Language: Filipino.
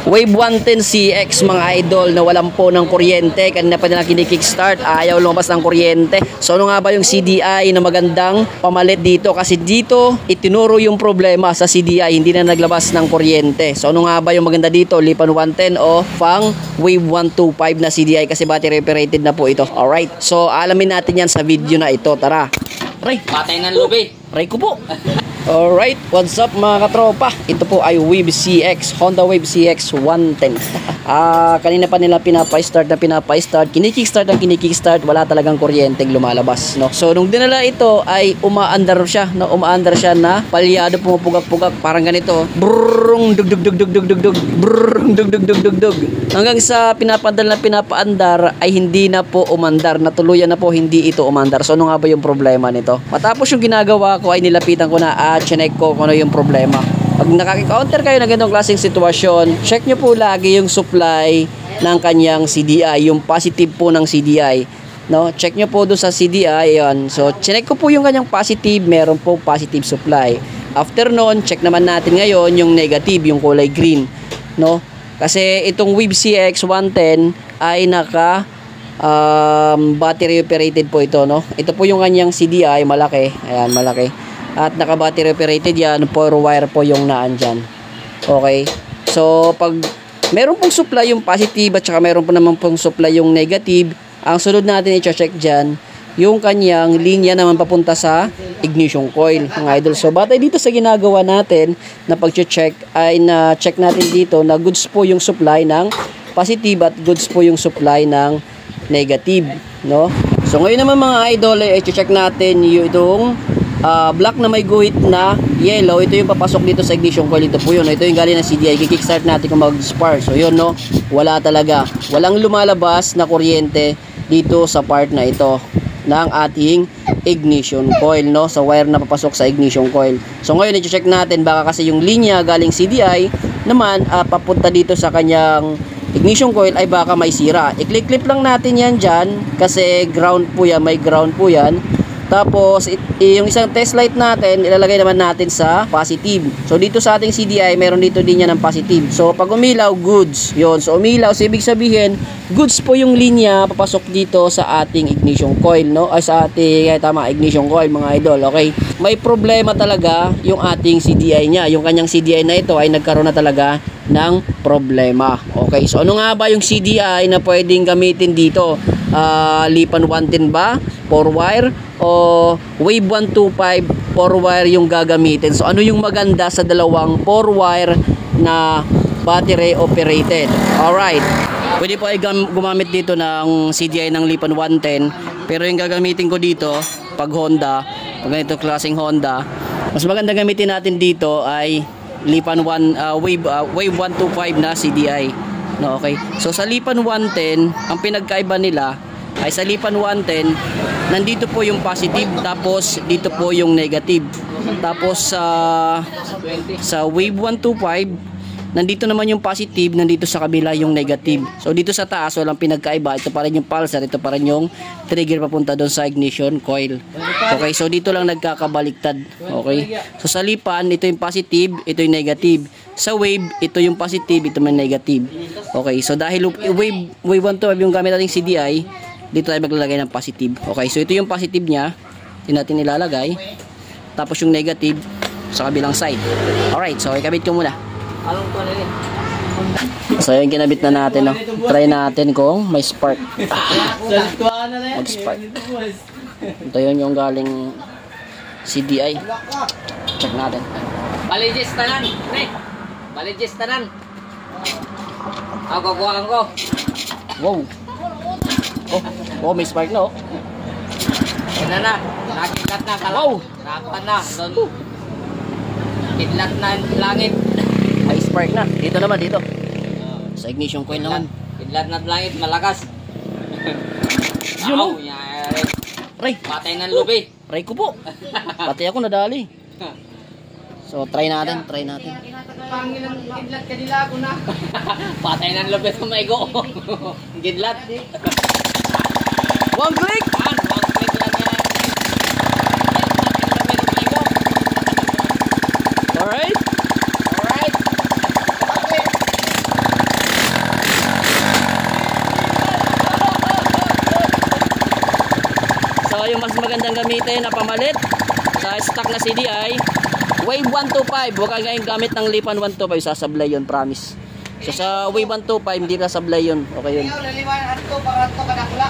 Wave 110CX mga idol na walang po ng kuryente. Kanina pa nila kinikickstart, ayaw lumabas ng kuryente. So ano nga ba yung CDI na magandang pamalit dito? Kasi dito itinuro yung problema sa CDI, hindi na naglabas ng kuryente. So ano nga ba yung maganda dito? Lipan 110 o Fang Wave 125 na CDI kasi battery operated na po ito. Alright, so alamin natin yan sa video na ito. Tara. Ray, patay ng lubi. Ray ko po. Alright, what's up mga katropa? Ito po ay Wave CX, Honda Wave CX 110. Kanina pa nila pinapa-start, kinikickstart, wala talagang kuryenteng lumalabas, no? So nung dinala ito ay umaandar siya, no? Umaandar siya na palyado, pumupugak-pugak, parang ganito. Brrrung dug dug dug dug dug dug dug. Brrrung dug dug dug dug dug. Hanggang sa pinapaandar ay hindi na po umandar, natuluyan na po hindi ito umandar. So ano nga ba yung problema nito? Matapos yung ginagawa ko ay nilapitan ko na chinek ko kung ano yung problema. Pag nakaka-counter kayo ng ganitong klaseng sitwasyon, check nyo po lagi yung supply ng kanyang CDI, yung positive po ng CDI. No? Check nyo po doon sa CDI, yan. So, chinek ko po yung kanyang positive, meron po positive supply. After nun, check naman natin ngayon yung negative, yung kulay green. No? Kasi itong Wave CX 110 ay naka battery operated po ito, no? Ito po yung kanyang CDI, malaki. Ayan, malaki. At naka-battery operated yan, 4 wire po yung naan dyan. Okay. So, pag meron pong supply yung positive at saka meron po naman pong supply yung negative, ang sunod natin i-check dyan, yung kanyang linya naman papunta sa ignition coil, mga idol. So, batay dito sa ginagawa natin na pag-check, ay na-check natin dito na goods po yung supply ng positive at goods po yung supply ng negative, no? So, ngayon naman mga idol, i-check natin yung itong black na may guhit na yellow. Ito yung papasok dito sa ignition coil. Ito po yun. Ito yung galing na CDI. Kickstart natin kung mag-spark. So yun, no, wala talaga, walang lumalabas na kuryente dito sa part na ito ng ating ignition coil, no, sa wire na papasok sa ignition coil. So ngayon i-check natin, baka kasi yung linya galing CDI naman papunta dito sa kanyang ignition coil ay baka may sira. I-clip lang natin yan dyan kasi ground po yan, may ground po yan. Tapos, yung isang test light natin, ilalagay naman natin sa positive. So, dito sa ating CDI, meron dito din yan ng positive. So, pag umilaw, goods. Yun. So, umilaw, so, ibig sabihin, goods po yung linya papasok dito sa ating ignition coil, no? Ay, sa ating, ignition coil, mga idol. Okay? May problema talaga yung ating CDI niya. Yung kanyang CDI na ito ay nagkaroon na talaga ng problema. Okay? So, ano nga ba yung CDI na pwedeng gamitin dito? Lipan 110 ba? 4 wire? O Wave 125 4 wire yung gagamitin? So ano yung maganda sa dalawang 4 wire na battery operated? Alright, pwede po ay gumamit dito ng CDI ng Lipan 110, pero yung gagamitin ko dito pag Honda, pag ganito klaseng Honda, mas maganda gamitin natin dito ay Lipan Wave 125 na CDI, no? Okay, so sa Lipan 110 ang pinagkaiba nila ay sa Lipan 110 nandito po yung positive, tapos dito po yung negative. Tapos sa Wave 125 nandito naman yung positive, nandito sa kabila yung negative. So dito sa taas walang pinagkaiba, ito pa rin yung pulsar, ito pa rin yung trigger papunta doon sa ignition coil. Okay, so dito lang nagkakabaliktad. Okay, so sa Lipan ito yung positive, ito yung negative. Sa Wave ito yung positive, ito yung negative. Okay, so dahil Wave 125 yung gamit nating CDI, dito tayo maglalagay ng positive. Okay, so ito yung positive niya, ito natin nilalagay. Tapos yung negative sa kabilang side. Alright, so ikabit ko muna. So yung kinabit na natin, no? Try natin kung may spark. Mag-spark. Ito yun yung galing CDI. Check natin. Baligis tanan, ne. Baligis tanan. Ako kuhaan ko. Wow. Oh, may spark na, oh. Yan na. Nakikat na. Wow. Nakpan na. Kidlat na langit. May spark na. Dito naman, dito. Sa ignition coil naman. Kidlat na langit. Malakas. Yun, oh. Ray. Patay ng lubi. Ray ko po. Pati ako nadali. So, try natin. Pangilang kidlat kanila ako na. Patay ng lubi sa maigo. Kidlat. One click! One click lang yan. Alright. yung mas magandang gamitin na pamalit sa stock na CD ay Wave 125. Huwag ka ngayong gamit ng Lipan 125. Sasablay yun, promise. So sa Wave 125, hindi ka sablay yun. Okay yun. Laliwan ato para ato kadakla.